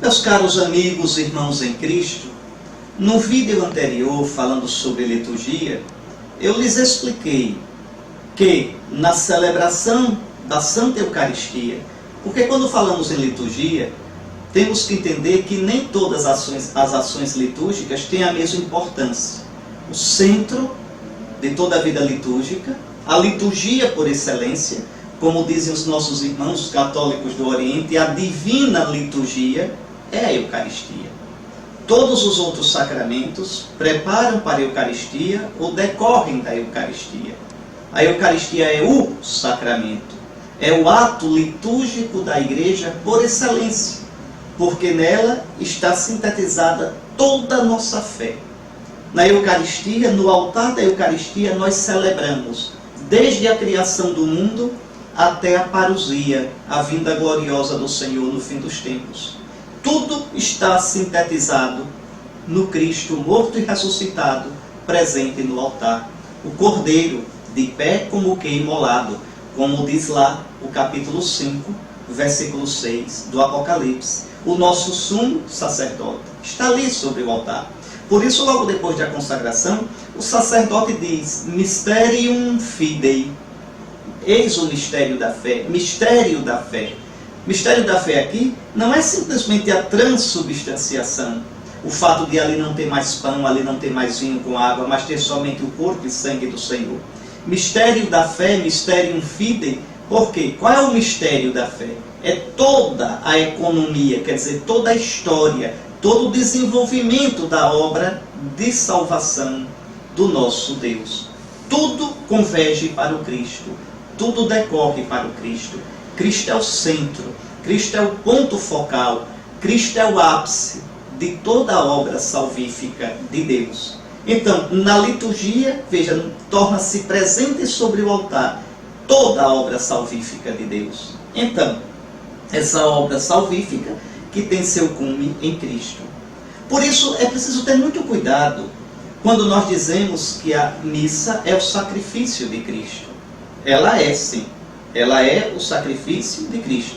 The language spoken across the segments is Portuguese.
Meus caros amigos, irmãos em Cristo, no vídeo anterior, falando sobre liturgia, eu lhes expliquei que na celebração da Santa Eucaristia, porque quando falamos em liturgia, temos que entender que nem todas as ações litúrgicas têm a mesma importância. O centro de toda a vida litúrgica, a liturgia por excelência, como dizem os nossos irmãos católicos do Oriente, a divina liturgia é a Eucaristia. Todos os outros sacramentos preparam para a Eucaristia ou decorrem da Eucaristia. A Eucaristia é o sacramento, é o ato litúrgico da Igreja por excelência, porque nela está sintetizada toda a nossa fé. Na Eucaristia, no altar da Eucaristia, nós celebramos desde a criação do mundo até a parousia, a vinda gloriosa do Senhor no fim dos tempos. Tudo está sintetizado no Cristo morto e ressuscitado, presente no altar. O Cordeiro, de pé como que imolado, como diz lá o capítulo 5, versículo 6 do Apocalipse. O nosso sumo sacerdote está ali sobre o altar. Por isso, logo depois da consagração, o sacerdote diz: Mysterium Fidei. Eis o mistério da fé. Mistério da fé. Mistério da fé aqui não é simplesmente a transubstanciação, o fato de ali não ter mais pão, ali não ter mais vinho com água, mas ter somente o corpo e sangue do Senhor. Mistério da fé, Mysterium Fidei. Por quê? Qual é o mistério da fé? É toda a economia, quer dizer, toda a história, todo o desenvolvimento da obra de salvação do nosso Deus. Tudo converge para o Cristo, tudo decorre para o Cristo. Cristo é o centro, Cristo é o ponto focal, Cristo é o ápice de toda a obra salvífica de Deus. Então, na liturgia, veja, torna-se presente sobre o altar toda a obra salvífica de Deus. Então, essa obra salvífica que tem seu cume em Cristo. Por isso, é preciso ter muito cuidado quando nós dizemos que a missa é o sacrifício de Cristo. Ela é, sim. Ela é o sacrifício de Cristo.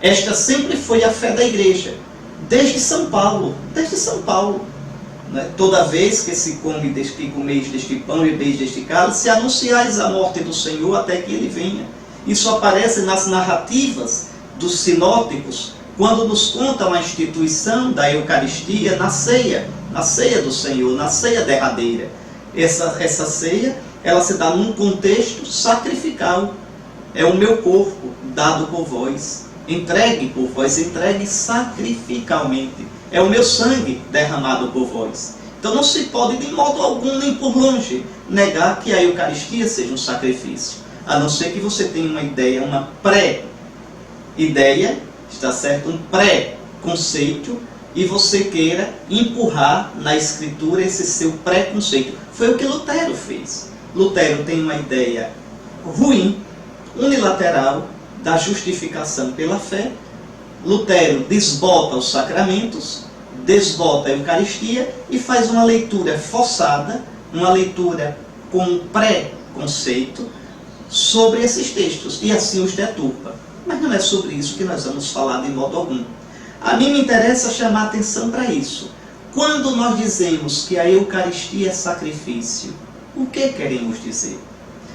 Esta sempre foi a fé da Igreja, desde São Paulo. Desde São Paulo. Toda vez que se come que comeis deste pão e bebeis deste cálice, se anunciais a morte do Senhor até que Ele venha. Isso aparece nas narrativas dos sinóticos, quando nos contam a instituição da Eucaristia na ceia do Senhor, na ceia derradeira. Essa ceia, ela se dá num contexto sacrificial. É o meu corpo dado por vós, entregue por vós, entregue sacrificalmente. É o meu sangue derramado por vós. Então não se pode de modo algum, nem por longe, negar que a Eucaristia seja um sacrifício. A não ser que você tenha uma ideia, uma pré-ideia, está certo? Um pré-conceito, e você queira empurrar na Escritura esse seu pré-conceito. Foi o que Lutero fez. Lutero tem uma ideia ruim, unilateral, da justificação pela fé. Lutero desbota os sacramentos, desbota a Eucaristia e faz uma leitura forçada, uma leitura com um pré-conceito sobre esses textos, e assim os deturpa. Mas não é sobre isso que nós vamos falar de modo algum. A mim me interessa chamar a atenção para isso. Quando nós dizemos que a Eucaristia é sacrifício, o que queremos dizer?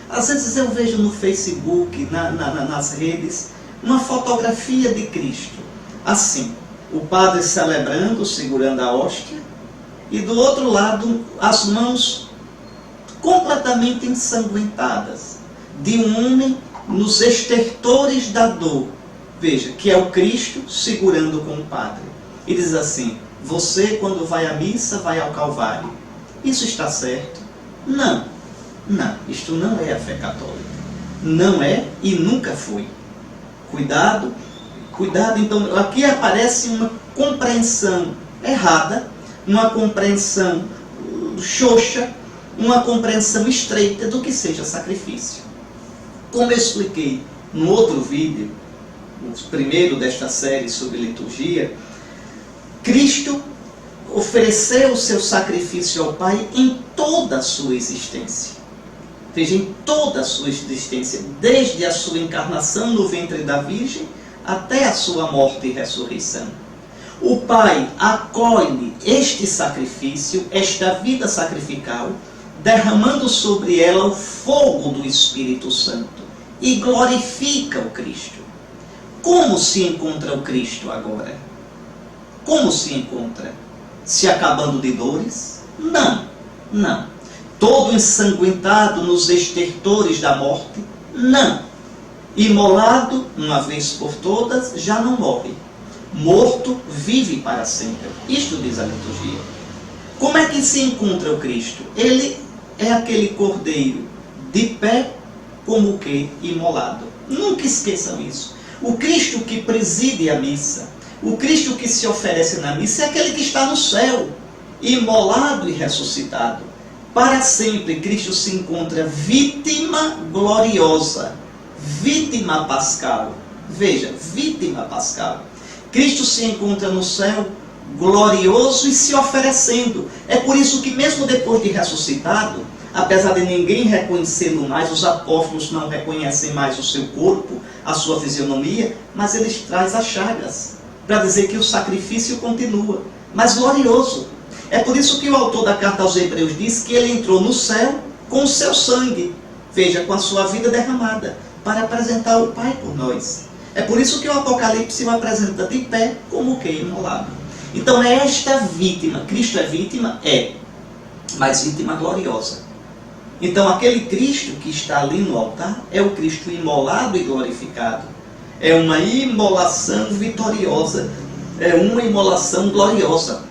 Às vezes eu vejo no Facebook, nas redes, uma fotografia de Cristo. Assim, o padre celebrando, segurando a hóstia, e do outro lado, as mãos completamente ensanguentadas, de um homem nos estertores da dor. Veja, que é o Cristo segurando com o padre. E diz assim: você, quando vai à missa, vai ao Calvário. Isso está certo? Não. Não, isto não é a fé católica. Não é e nunca foi. Cuidado, cuidado. Então, aqui aparece uma compreensão errada, uma compreensão xoxa, uma compreensão estreita do que seja sacrifício. Como eu expliquei no outro vídeo, o primeiro desta série sobre liturgia, Cristo ofereceu o seu sacrifício ao Pai em toda a sua existência. Veja, em toda a sua existência, desde a sua encarnação no ventre da Virgem até a sua morte e ressurreição. O Pai acolhe este sacrifício, esta vida sacrificial, derramando sobre ela o fogo do Espírito Santo e glorifica o Cristo. Como se encontra o Cristo agora? Como se encontra? Se acabando de dores? Não, não. Todo ensanguentado nos estertores da morte? Não. Imolado, uma vez por todas, já não morre. Morto, vive para sempre. Isto diz a liturgia. Como é que se encontra o Cristo? Ele é aquele cordeiro de pé, como que imolado. Nunca esqueçam isso. O Cristo que preside a missa, o Cristo que se oferece na missa é aquele que está no céu, imolado e ressuscitado. Para sempre, Cristo se encontra vítima gloriosa, vítima pascal. Veja, vítima pascal. Cristo se encontra no céu glorioso e se oferecendo. É por isso que mesmo depois de ressuscitado, apesar de ninguém reconhecê-lo mais, os apóstolos não reconhecem mais o seu corpo, a sua fisionomia, mas eles trazem as chagas, para dizer que o sacrifício continua, mas glorioso. É por isso que o autor da carta aos Hebreus diz que ele entrou no céu com o seu sangue, veja, com a sua vida derramada, para apresentar o Pai por nós. É por isso que o Apocalipse o apresenta de pé como que imolado. Então é esta vítima, Cristo é vítima? É, mas vítima gloriosa. Então aquele Cristo que está ali no altar é o Cristo imolado e glorificado. É uma imolação vitoriosa, é uma imolação gloriosa.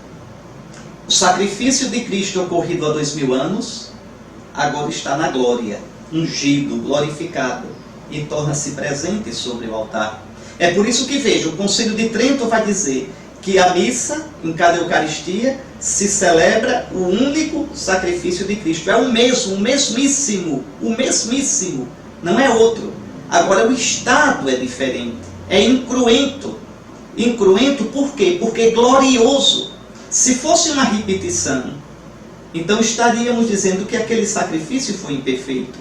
O sacrifício de Cristo ocorrido há 2000 anos, agora está na glória, ungido, glorificado, e torna-se presente sobre o altar. É por isso que, veja, o Concílio de Trento vai dizer que a missa, em cada Eucaristia, se celebra o único sacrifício de Cristo. É o mesmo, o mesmíssimo, não é outro. Agora o estado é diferente, é incruento. Incruento por quê? Porque é glorioso. Se fosse uma repetição, então estaríamos dizendo que aquele sacrifício foi imperfeito.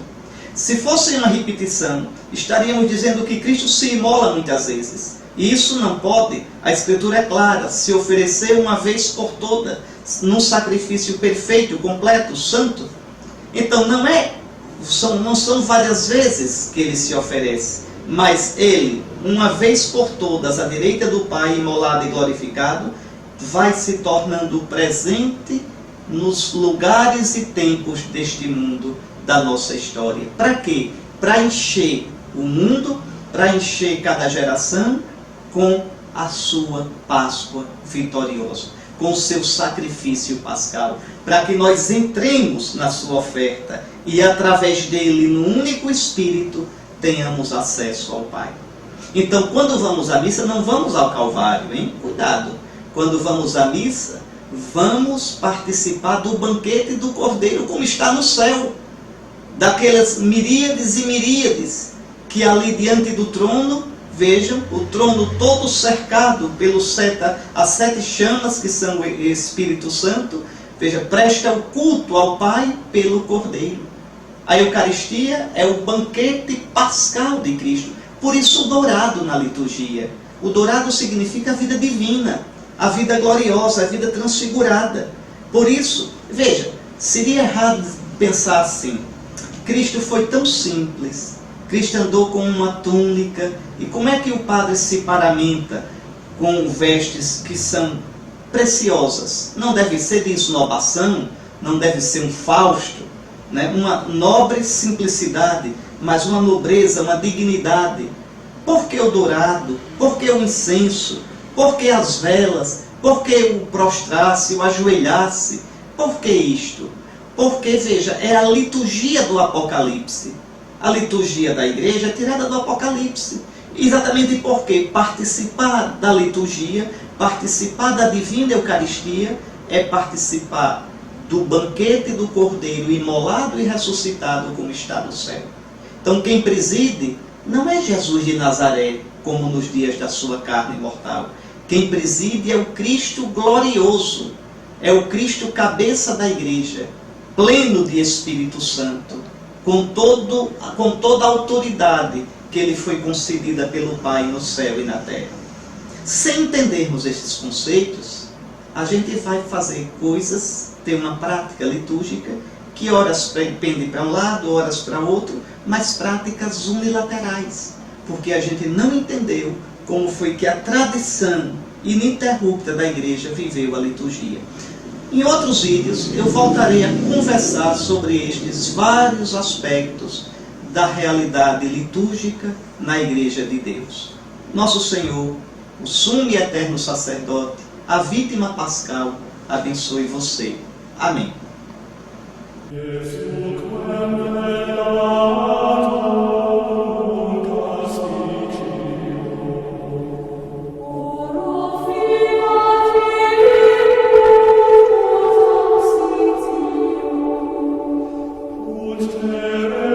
Se fosse uma repetição, estaríamos dizendo que Cristo se imola muitas vezes. E isso não pode. A Escritura é clara, se oferecer uma vez por toda, num sacrifício perfeito, completo, santo. Então não são várias vezes que ele se oferece, mas ele, uma vez por todas, à direita do Pai, imolado e glorificado, vai se tornando presente nos lugares e tempos deste mundo, da nossa história. Para quê? Para encher o mundo, para encher cada geração com a sua Páscoa vitoriosa, com o seu sacrifício pascal, para que nós entremos na sua oferta e através dele, no único Espírito, tenhamos acesso ao Pai. Então, quando vamos à missa, não vamos ao Calvário, hein? Cuidado! Quando vamos à missa, vamos participar do banquete do Cordeiro, como está no céu, daquelas miríades e miríades que ali diante do trono, vejam, o trono todo cercado pelos as 7 chamas que são o Espírito Santo, veja, presta o culto ao Pai pelo Cordeiro. A Eucaristia é o banquete pascal de Cristo, por isso o dourado na liturgia. O dourado significa a vida divina, a vida gloriosa, a vida transfigurada. Por isso, veja, seria errado pensar assim, Cristo foi tão simples, Cristo andou com uma túnica, e como é que o padre se paramenta com vestes que são preciosas? Não deve ser de esnobação, não deve ser um Fausto, né? Uma nobre simplicidade, mas uma nobreza, uma dignidade. Por que o dourado? Por que o incenso? Por que as velas? Por que o prostrar-se, o ajoelhar-se? Por que isto? Porque, veja, é a liturgia do Apocalipse. A liturgia da igreja é tirada do Apocalipse. Exatamente porque participar da liturgia, participar da divina Eucaristia, é participar do banquete do Cordeiro imolado e ressuscitado como está no céu. Então quem preside não é Jesus de Nazaré, como nos dias da sua carne mortal. Quem preside é o Cristo glorioso, é o Cristo cabeça da igreja, pleno de Espírito Santo, com toda a autoridade que ele foi concedida pelo Pai no céu e na terra. Sem entendermos estes conceitos, a gente vai fazer coisas, ter uma prática litúrgica que horas pende para um lado, horas para outro, mas práticas unilaterais, porque a gente não entendeu como foi que a tradição ininterrupta da igreja viveu a liturgia. Em outros vídeos eu voltarei a conversar sobre estes vários aspectos da realidade litúrgica na Igreja de Deus. Nosso Senhor, o sumo e eterno sacerdote, a vítima pascal, abençoe você. Amém. Amen.